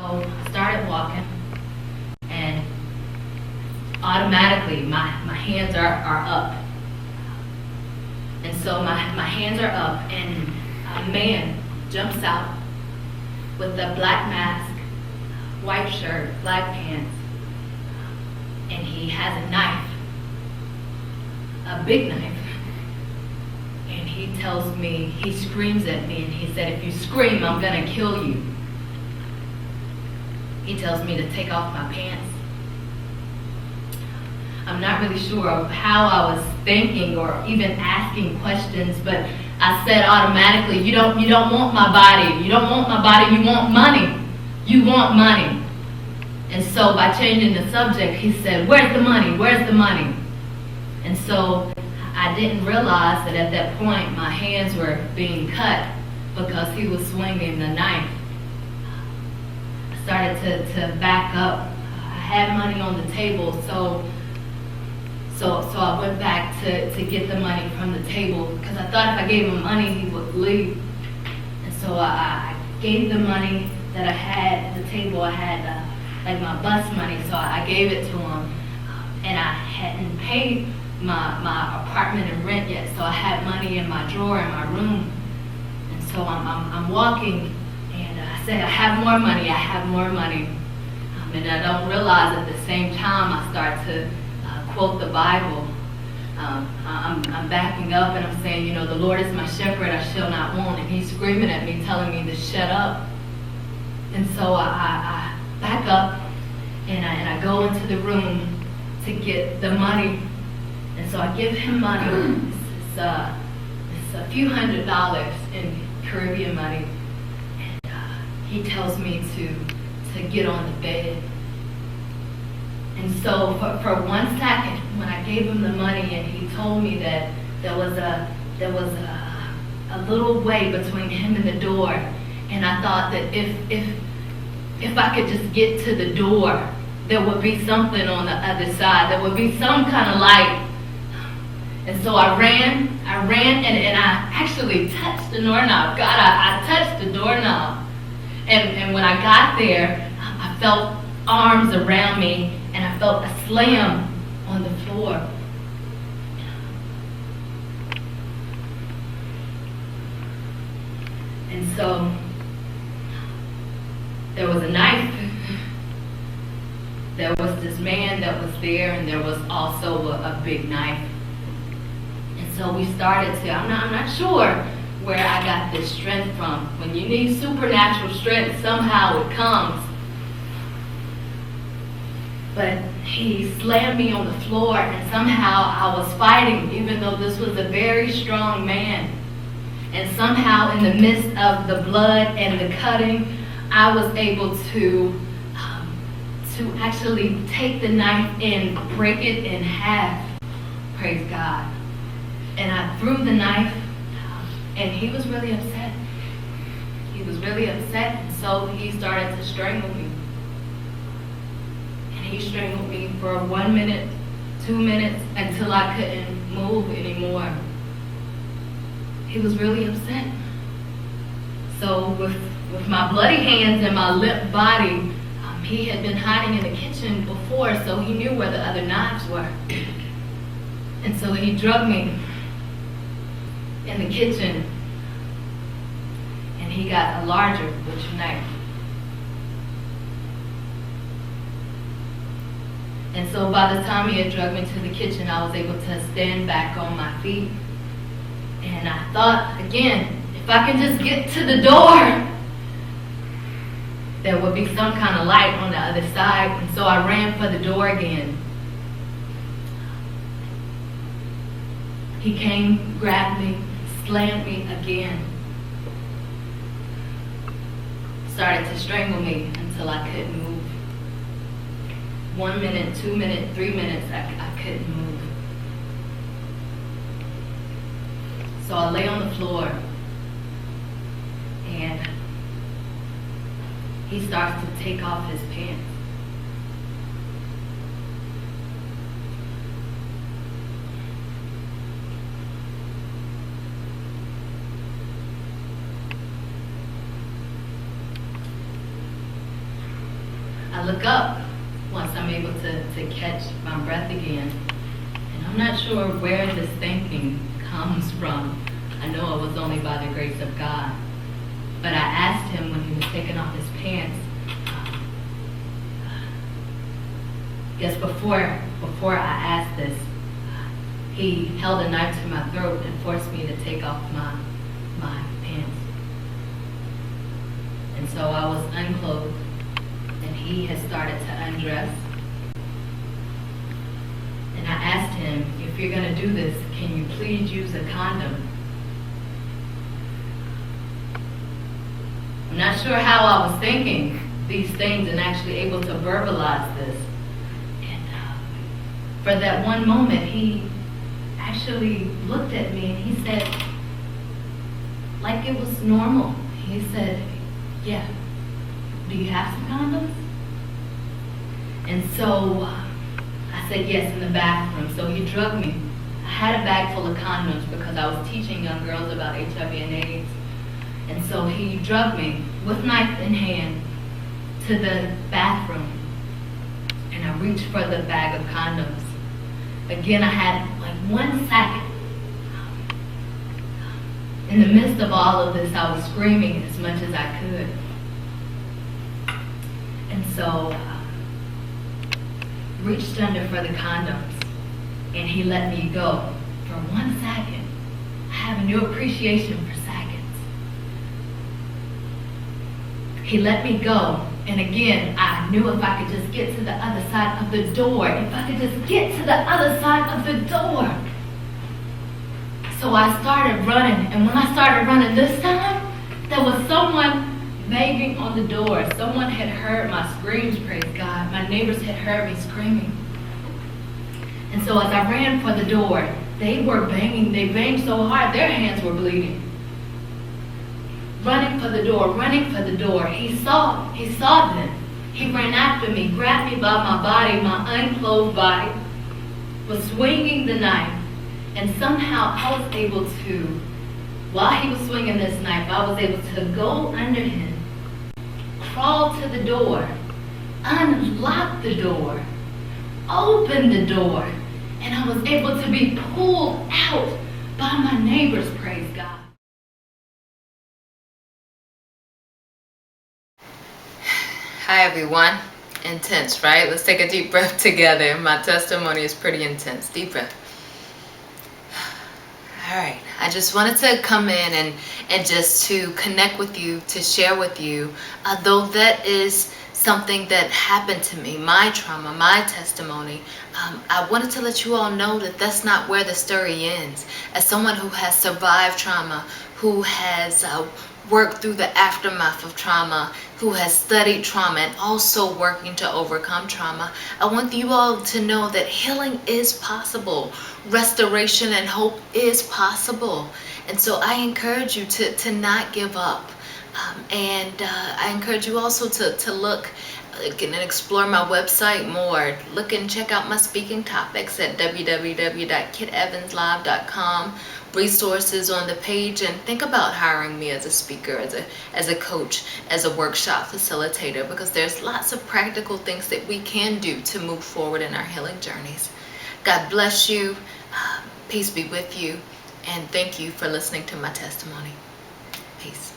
I started walking, and automatically my hands are up. And so my hands are up, and a man jumps out with a black mask, white shirt, black pants, and he has a knife, a big knife. And he tells me, he screams at me, and he said, "If you scream, I'm gonna kill you." He tells me to take off my pants. I'm not really sure how I was thinking or even asking questions, but I said automatically, you don't want my body. You don't want my body, you want money. You want money. And so by changing the subject, he said, "Where's the money? Where's the money?" And so I didn't realize that at that point my hands were being cut because he was swinging the knife. I started to back up. I had money on the table, so I went back to get the money from the table because I thought if I gave him money, he would leave. And so I gave the money that I had at the table. I had like my bus money, so I gave it to him. And I hadn't paid my apartment and rent yet, so I had money in my drawer in my room. And so I'm walking, and I say, I have more money, I have more money. And I don't realize at the same time I start to quote the Bible. I'm backing up and I'm saying, the Lord is my shepherd, I shall not want. And he's screaming at me, telling me to shut up. And so I back up and I go into the room to get the money. And so I give him money. It's a few $100s in Caribbean money. And he tells me to get on the bed. And so for 1 second, when I gave him the money and he told me that there was a little way between him and the door, and I thought that if I could just get to the door, there would be something on the other side. There would be some kind of light. And so I ran and I actually touched the doorknob. God, I touched the doorknob. And when I got there, I felt arms around me, and I felt a slam on the floor. And so there was a knife. There was this man that was there, and there was also a big knife. And so we started to, I'm not sure where I got this strength from. When you need supernatural strength, somehow it comes. But he slammed me on the floor, and somehow I was fighting, even though this was a very strong man. And somehow in the midst of the blood and the cutting, I was able to actually take the knife and break it in half. Praise God. And I threw the knife, and he was really upset. He was really upset, and so he started to strangle me. He strangled me for 1 minute, 2 minutes, until I couldn't move anymore. He was really upset. So with my bloody hands and my limp body, he had been hiding in the kitchen before, so he knew where the other knives were. And so he drugged me in the kitchen, and he got a larger butcher knife. And so by the time he had drugged me to the kitchen, I was able to stand back on my feet. And I thought, again, if I can just get to the door, there would be some kind of light on the other side. And so I ran for the door again. He came, grabbed me, slammed me again. Started to strangle me until I couldn't move. 1 minute, 2 minutes, 3 minutes, I couldn't move. So I lay on the floor, and he starts to take off his pants. I look up once I'm able to catch my breath again. And I'm not sure where this thinking comes from. I know it was only by the grace of God. But I asked him when he was taking off his pants, yes, before I asked this, he held a knife to my throat and forced me to take off my pants. And so I was unclothed, and he had started to undress. And I asked him, if you're going to do this, can you please use a condom? I'm not sure how I was thinking these things and actually able to verbalize this. And for that one moment, he actually looked at me and he said, like it was normal. He said, yeah, do you have some condoms? And so I said, yes, in the bathroom. So he drugged me. I had a bag full of condoms because I was teaching young girls about HIV and AIDS. And so he drugged me with knife in hand to the bathroom. And I reached for the bag of condoms. Again, I had like 1 second. In the midst of all of this, I was screaming as much as I could. And so reached under for the condoms, and he let me go for 1 second. I have a new appreciation for seconds. He let me go, and again, I knew if I could just get to the other side of the door, if I could just get to the other side of the door. So I started running, and when I started running this time, there was someone banging on the door. Someone had heard my screams, praise God. My neighbors had heard me screaming. And so as I ran for the door, they were banging. They banged so hard, their hands were bleeding. Running for the door, running for the door. He saw them. He ran after me, grabbed me by my body, my unclothed body, was swinging the knife. And somehow I was able to, while he was swinging this knife, I was able to go under him, crawl to the door, unlock the door, open the door, and I was able to be pulled out by my neighbors, praise God. Hi everyone. Intense, right? Let's take a deep breath together. My testimony is pretty intense. Deep breath. All right. I just wanted to come in and just to connect with you, to share with you, though that is something that happened to me, my trauma, my testimony. I wanted to let you all know that that's not where the story ends. As someone who has survived trauma, who has worked through the aftermath of trauma, who has studied trauma and also working to overcome trauma, I want you all to know that healing is possible. Restoration and hope is possible. And so I encourage you to not give up. And I encourage you also to look and explore my website more. Look and check out my speaking topics at www.kiteevanslive.com. Resources on the page, and think about hiring me as a speaker, as a coach, as a workshop facilitator, because there's lots of practical things that we can do to move forward in our healing journeys. God bless you. Peace be with you. And thank you for listening to my testimony. Peace.